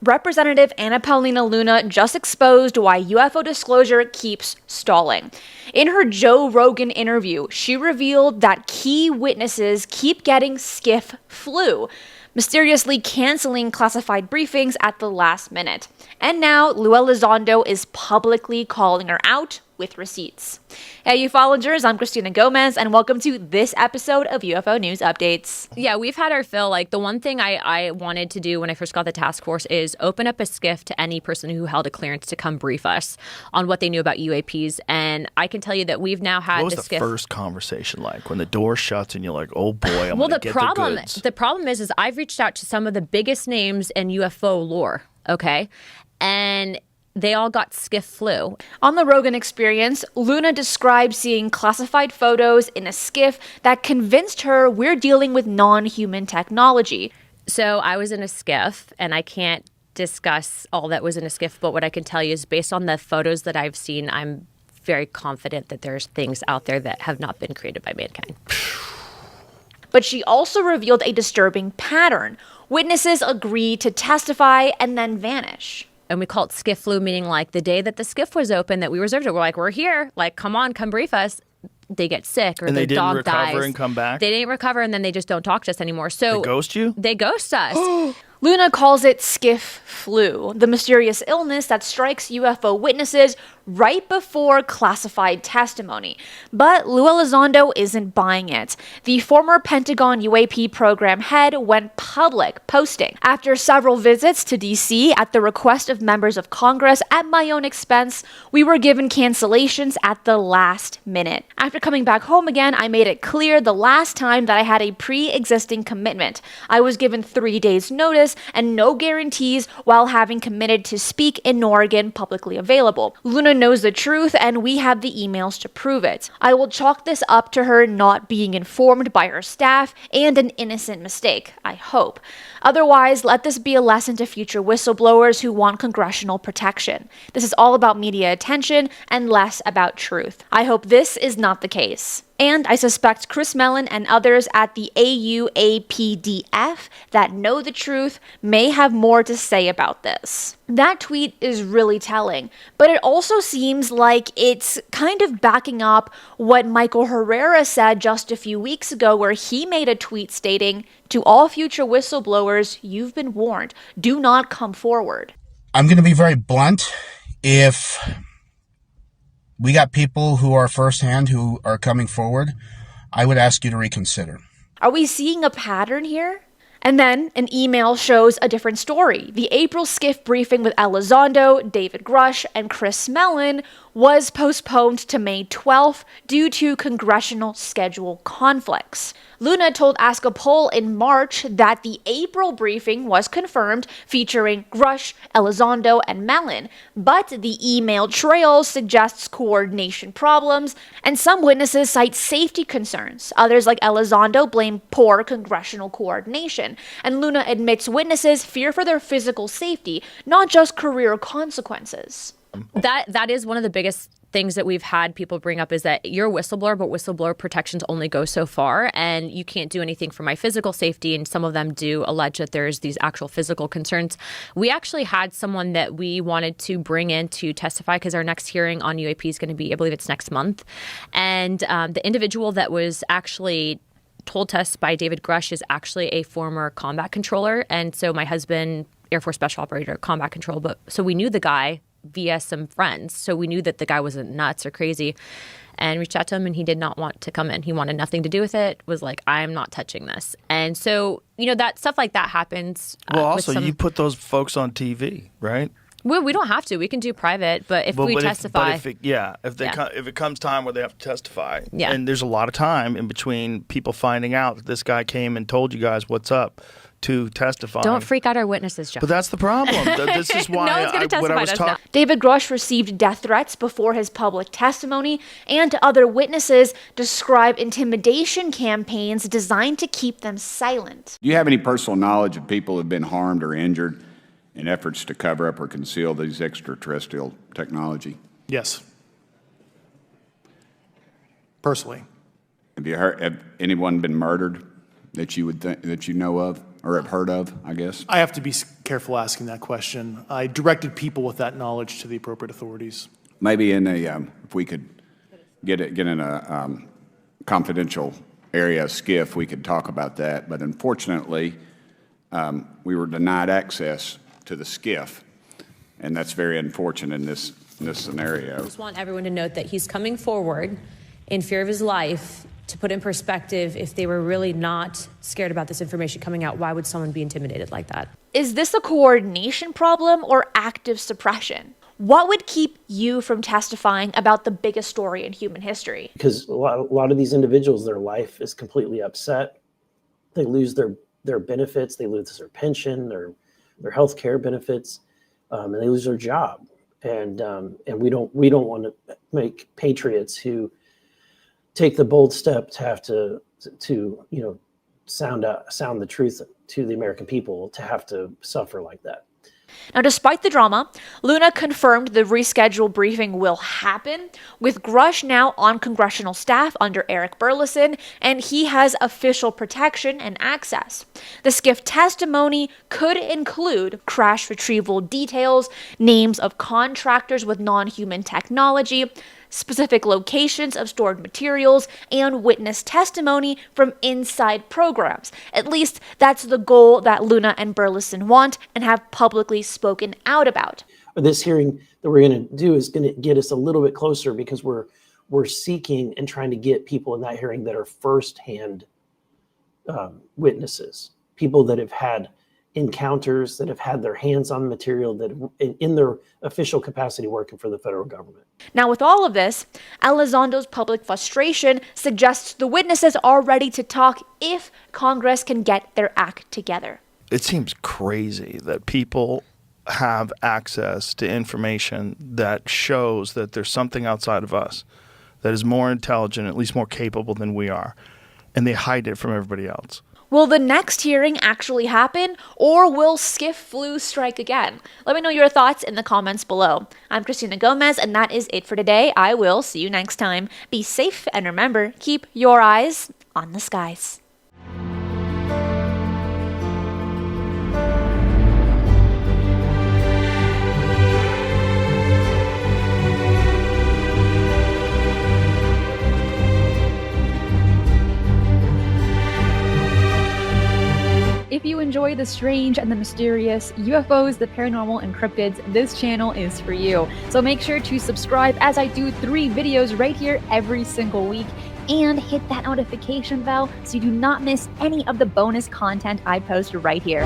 Representative Ana Paulina Luna just exposed why UFO disclosure keeps stalling. In her Joe Rogan interview, she revealed that key witnesses keep getting skiff flu, mysteriously canceling classified briefings at the last minute. And now, Elizondo is publicly calling her out with receipts. Hey, UFOlogers, I'm Cristina Gomez, and welcome to this episode of UFO News Updates. Yeah, we've had our fill. Like, the one thing I wanted to do when I first got the task force is open up a skiff to any person who held a clearance to come brief us on what they knew about UAPs. And I can tell you that we've now had what was the the skiff. first conversation like when the door shuts and you're like, oh boy, I'm gonna get the goods? The problem is I've reached out to some of the biggest names in UFO lore, okay? And they all got skiff flu. On the Rogan Experience, Luna described seeing classified photos in a skiff that convinced her we're dealing with non-human technology. So I was in a skiff, and I can't discuss all that was in a skiff, but what I can tell you is based on the photos that I've seen, I'm very confident that there's things out there that have not been created by mankind. But she also revealed a disturbing pattern. Witnesses agree to testify and then vanish. And we call it skiff flu, meaning like the day that the skiff was open, that we reserved it. We're like, we're here. Like, come on, come brief us. They get sick or and their dog dies. And they didn't recover and come back? They didn't recover, and then they just don't talk to us anymore. So they ghost you? They ghost us. Luna calls it skiff flu, the mysterious illness that strikes UFO witnesses right before classified testimony. But Elizondo isn't buying it. The former Pentagon UAP program head went public, posting, "After several visits to DC at the request of members of Congress at my own expense, we were given cancellations at the last minute. After coming back home again, I made it clear the last time that I had a pre-existing commitment. I was given 3 days notice and no guarantees while having committed to speak in Oregon publicly available. Luna knows the truth and we have the emails to prove it. I will chalk this up to her not being informed by her staff and an innocent mistake, I hope. Otherwise, let this be a lesson to future whistleblowers who want congressional protection. This is all about media attention and less about truth. I hope this is not the case." And I suspect Chris Mellon and others at the AUAPDF that know the truth may have more to say about this. That tweet is really telling, but it also seems like it's kind of backing up what Michael Herrera said just a few weeks ago, where he made a tweet stating, "To all future whistleblowers, you've been warned. Do not come forward." I'm going to be very blunt. If we got people who are firsthand who are coming forward, I would ask you to reconsider. Are we seeing a pattern here? And then an email shows a different story. The April skiff briefing with Elizondo, David Grush, and Chris Mellon was postponed to May 12th due to congressional schedule conflicts. Luna told Ask a Poll in March that the April briefing was confirmed, featuring Grush, Elizondo, and Mellon, but the email trail suggests coordination problems, and some witnesses cite safety concerns. Others, like Elizondo, blame poor congressional coordination, and Luna admits witnesses fear for their physical safety, not just career consequences. That is one of the biggest things that we've had people bring up, is that you're a whistleblower, but whistleblower protections only go so far, and you can't do anything for my physical safety. And some of them do allege that there's these actual physical concerns. We actually had someone that we wanted to bring in to testify because our next hearing on UAP is going to be, I believe it's next month. And the individual that was actually told to us by David Grush is actually a former combat controller. And so my husband, Air Force Special Operator, combat control. But so we knew the guy via some friends. So we knew that the guy wasn't nuts or crazy, and reached out to him, and he did not want to come in. He wanted nothing to do with it, was like, I'm not touching this. And so, that stuff like that happens. Well, also, you put those folks on TV, right? We don't have to. We can do private, but if we testify. If it comes time where they have to testify, yeah. And there's a lot of time in between people finding out that this guy came and told you guys what's up to testify. Don't freak out our witnesses, Joe. But that's the problem. This is why no one's going to testify. David Grush received death threats before his public testimony, and other witnesses describe intimidation campaigns designed to keep them silent. Do you have any personal knowledge of people who have been harmed or injured in efforts to cover up or conceal these extraterrestrial technology? Yes. Personally. Have anyone been murdered that you know of? or have heard of, I guess? I have to be careful asking that question. I directed people with that knowledge to the appropriate authorities. Maybe in a, if we could get in a confidential area, SCIF, we could talk about that. But unfortunately, we were denied access to the SCIF, and that's very unfortunate in this scenario. I just want everyone to note that he's coming forward in fear of his life. To put in perspective, if they were really not scared about this information coming out, why would someone be intimidated like that? Is this a coordination problem or active suppression? What would keep you from testifying about the biggest story in human history? Because a lot of these individuals, their life is completely upset. They lose their benefits, they lose their pension, their health care benefits, and they lose their job. And we don't want to make patriots who take the bold step to have to sound the truth to the American people to have to suffer like that. Now, despite the drama, Luna confirmed the rescheduled briefing will happen, with Grush now on congressional staff under Eric Burleson, and he has official protection and access. The SCIF testimony could include crash retrieval details, names of contractors with non-human technology, specific locations of stored materials, and witness testimony from inside programs. At least that's the goal that Luna and Burleson want and have publicly spoken out about. This hearing that we're going to do is going to get us a little bit closer, because we're seeking and trying to get people in that hearing that are firsthand witnesses, people that have had encounters, that have had their hands on material, that in their official capacity working for the federal government. Now, with all of this, Elizondo's public frustration suggests the witnesses are ready to talk if Congress can get their act together. It seems crazy that people have access to information that shows that there's something outside of us that is more intelligent, at least more capable than we are, and they hide it from everybody else. Will the next hearing actually happen, or will SCIF flu strike again? Let me know your thoughts in the comments below. I'm Cristina Gomez, and that is it for today. I will see you next time. Be safe, and remember, keep your eyes on the skies. If you enjoy the strange and the mysterious, UFOs, the paranormal, and cryptids, this channel is for you. So make sure to subscribe, as I do 3 videos right here every single week, and hit that notification bell so you do not miss any of the bonus content I post right here.